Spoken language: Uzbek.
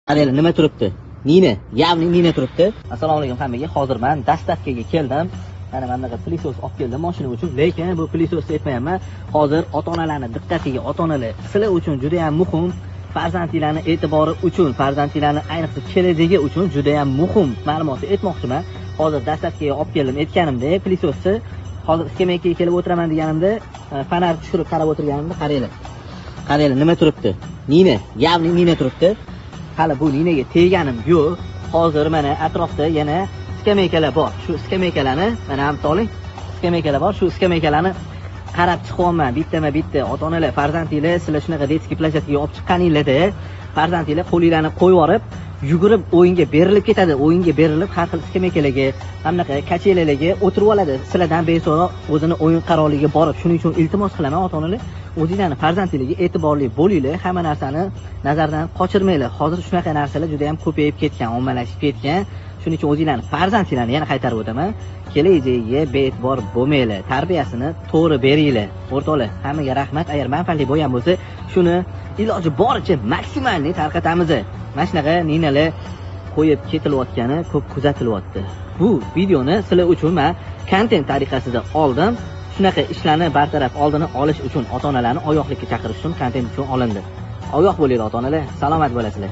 Qaranglar, nima turibdi? Nina, yavni Nina turibdi. Assalomu alaykum hammaga. Hozir men dastavkaga keldim. Mana bunaqa pilisos olib keldim mashina uchun. Lekin bu pilisos aytmayapman. Hozir ota-onalarning diqqatiga, ota-onalar sizlar uchun juda ham muhim, farzandinglarning e'tibori uchun, farzandinglarning ayniqsa kelajagi uchun juda ham muhim ma'lumotni aytmoqchiman. Hozir dastavkaga olib keldim. Aytganimda pilisosni hozir skameykaga kelib o'tiraman deganimda, fonar tushirib qarab o'tirganimda qaranglar. Qaranglar, nima turibdi? Nina, yavni Nina turibdi. Hali bu Ninaga teganim yo'q. Hozir mana atrofda yana skameykalar bor. Shu skameykalarni mana ham to'ling. Skameykalar bor. Shu skameykalarni qarab chiqyapman. Bittama-bitta ota-onalar, farzandinglar sizlar shunaqa detskiy plashadkaga olib chiqqaninglarda, farzandinglar qo'linglarni qo'yib yorib, yugurib o'yinga berilib ketadi. O'yinga berilib har xil skameykalarga, hamnaqa kachelalarga o'tirib oladi. Sizlardan beso'roq o'zini o'yin qarorligiga borib, shuning uchun iltimos qilaman ota-onalar, o'zinglarni farzandinglarga e'tiborli bo'linglar, hamma narsani nazardan qochirmanglar. Hozir shunaqa narsalar juda ham ko'payib ketgan, ommalashib ketgan. Shuning uchun o'zinglarni farzandinglarni yana qaytarib o'taman. Kelajagiga bee'tibor bo'lmanglar. Tarbiyasini to'g'ri beringlar. O'rtoqlar, hammaga rahmat. Agar manfaatli bo'lgan bo'lsa, shuni iloji boricha maksimalni tarqatamiz. Mana shunaqa ninalar qo'yib ketilayotgani ko'p kuzatilyapti. Bu videoni sizlar uchun men kontent tariqasida oldim. Shunaqa ishlarni bartaraf oldini olish uchun ota-onalarni oyoqlikka chaqirish uchun kontent uchun olindi. Oyoq bo'linglar ota-onalar, salomat bo'lasizlar.